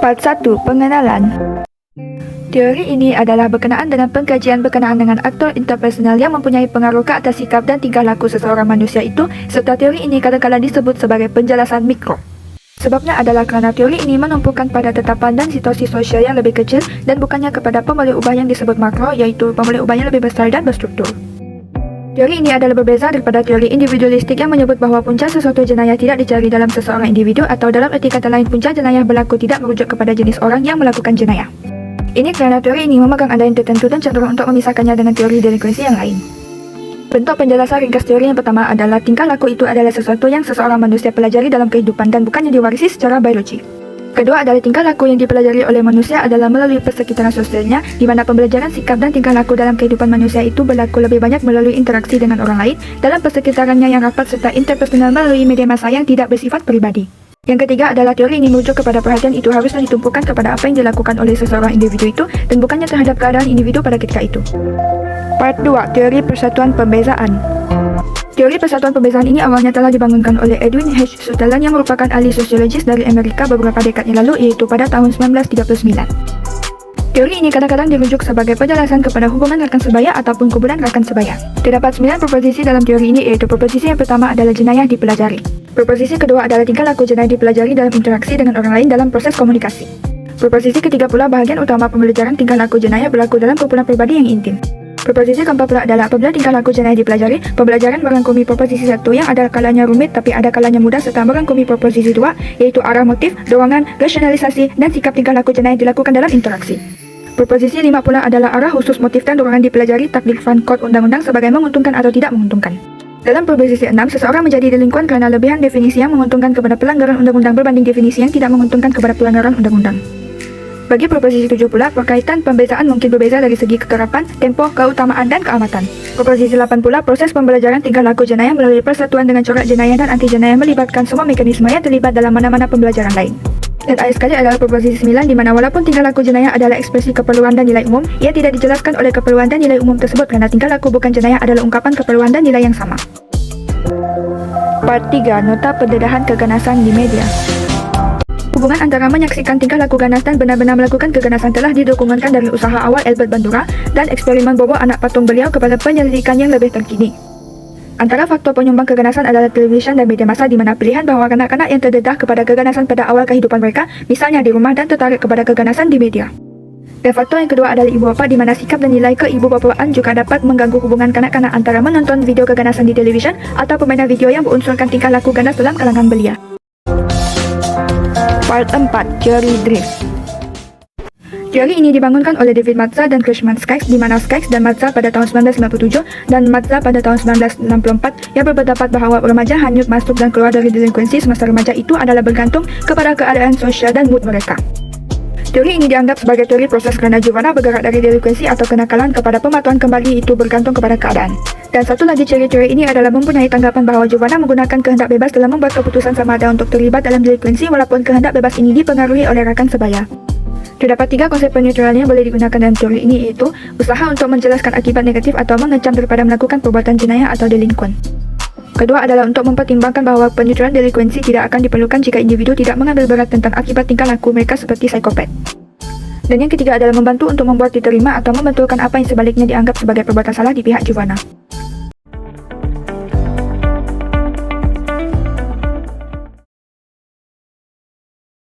Part 1. Pengenalan. Teori ini adalah berkenaan dengan pengkajian berkenaan dengan aktor interpersonal yang mempunyai pengaruh ke atas sikap dan tingkah laku seseorang manusia itu, serta teori ini kadang-kadang disebut sebagai penjelasan mikro. Sebabnya adalah kerana teori ini menumpukan pada tetapan dan situasi sosial yang lebih kecil dan bukannya kepada pemboleh ubah yang disebut makro, iaitu pemboleh ubah yang lebih besar dan berstruktur. Teori ini adalah berbeza daripada teori individualistik yang menyebut bahawa punca sesuatu jenayah tidak dicari dalam seseorang individu, atau dalam erti kata lain punca jenayah berlaku tidak merujuk kepada jenis orang yang melakukan jenayah. Ini kerana teori ini memegang adain tertentu dan cenderung untuk memisahkannya dengan teori delinkuensi yang lain. Bentuk penjelasan ringkas teori yang pertama adalah tingkah laku itu adalah sesuatu yang seseorang manusia pelajari dalam kehidupan dan bukannya diwarisi secara biologi. Kedua adalah tingkah laku yang dipelajari oleh manusia adalah melalui persekitaran sosialnya, di mana pembelajaran sikap dan tingkah laku dalam kehidupan manusia itu berlaku lebih banyak melalui interaksi dengan orang lain dalam persekitarannya yang rapat serta interpersonal melalui media massa yang tidak bersifat pribadi. Yang ketiga adalah teori ini merujuk kepada perhatian itu harusnya ditumpukan kepada apa yang dilakukan oleh seseorang individu itu dan bukannya terhadap keadaan individu pada ketika itu. Part 2. Teori Persatuan Pembezaan. Teori persatuan pembezaan ini awalnya telah dibangunkan oleh Edwin H. Sutherland yang merupakan ahli sosiologis dari Amerika beberapa dekad yang lalu, iaitu pada tahun 1939. Teori ini kadang-kadang dirujuk sebagai penjelasan kepada hubungan rakan sebaya ataupun kumpulan rakan sebaya. Terdapat 9 proposisi dalam teori ini, iaitu proposisi yang pertama adalah jenayah dipelajari. Proposisi kedua adalah tingkah laku jenayah dipelajari dalam interaksi dengan orang lain dalam proses komunikasi. Proposisi ketiga pula bahagian utama pembelajaran tingkah laku jenayah berlaku dalam kumpulan pribadi yang intim. Proposisi keempat pula adalah apabila tingkah laku jenayah dipelajari, pembelajaran merangkumi proposisi 1 yang ada kalanya rumit tapi ada kalanya mudah serta merangkumi proposisi 2, iaitu arah motif, dorongan, rasionalisasi dan sikap tingkah laku jenayah dilakukan dalam interaksi. Proposisi 5 pula adalah arah khusus motif dan dorongan dipelajari taklifan kod undang-undang sebagai menguntungkan atau tidak menguntungkan. Dalam proposisi 6, seseorang menjadi delinkuan kerana lebihan definisi yang menguntungkan kepada pelanggaran undang-undang berbanding definisi yang tidak menguntungkan kepada pelanggaran undang-undang. Bagi proposisi 7 pula, perkaitan pembezaan mungkin berbeza dari segi kekerapan, tempoh, keutamaan dan keamatan. Proposisi 8 pula, proses pembelajaran tingkah laku jenayah melalui persatuan dengan corak jenayah dan anti jenayah melibatkan semua mekanisme yang terlibat dalam mana-mana pembelajaran lain. Dan akhir sekali adalah proposisi 9, di mana walaupun tingkah laku jenayah adalah ekspresi keperluan dan nilai umum, ia tidak dijelaskan oleh keperluan dan nilai umum tersebut kerana tingkah laku bukan jenayah adalah ungkapan keperluan dan nilai yang sama. Part 3. Nota pendedahan keganasan di media. Hubungan antara menyaksikan tingkah laku ganas dan benar-benar melakukan keganasan telah didokumentkan dari usaha awal Albert Bandura dan eksperimen bobot anak patung beliau kepada penyelidikan yang lebih terkini. Antara faktor penyumbang keganasan adalah televisyen dan media massa, di mana pilihan bahawa kanak-kanak yang terdedah kepada keganasan pada awal kehidupan mereka, misalnya di rumah, dan tertarik kepada keganasan di media. Dan faktor yang kedua adalah ibu bapa, di mana sikap dan nilai keibu-bapaan juga dapat mengganggu hubungan kanak-kanak antara menonton video keganasan di televisyen atau permainan video yang berunsurkan tingkah laku ganas dalam kalangan belia. Part 4. Teori Drift. Teori ini dibangunkan oleh David Mazza dan Cushman Skaggs, di mana Skaggs dan Mazza pada tahun 1997 dan Mazza pada tahun 1964 yang berpendapat bahawa remaja hanyut masuk dan keluar dari delinkuensi semasa remaja itu adalah bergantung kepada keadaan sosial dan mood mereka. Teori ini dianggap sebagai teori proses kerana Giovanna bergerak dari delinkuensi atau kenakalan kepada pematuhan kembali itu bergantung kepada keadaan. Dan satu lagi ciri teori ini adalah mempunyai tanggapan bahawa Giovanna menggunakan kehendak bebas dalam membuat keputusan sama ada untuk terlibat dalam delinkuensi walaupun kehendak bebas ini dipengaruhi oleh rakan sebaya. Terdapat 3 konsep peneutralan yang boleh digunakan dalam teori ini, iaitu usaha untuk menjelaskan akibat negatif atau mengecam daripada melakukan perbuatan jenayah atau delinkuan. Kedua adalah untuk mempertimbangkan bahawa peneutralan delinkuensi tidak akan diperlukan jika individu tidak mengambil berat tentang akibat tingkah laku mereka seperti psikopat. Dan yang ketiga adalah membantu untuk membuat diterima atau membetulkan apa yang sebaliknya dianggap sebagai perbuatan salah di pihak Giovanna.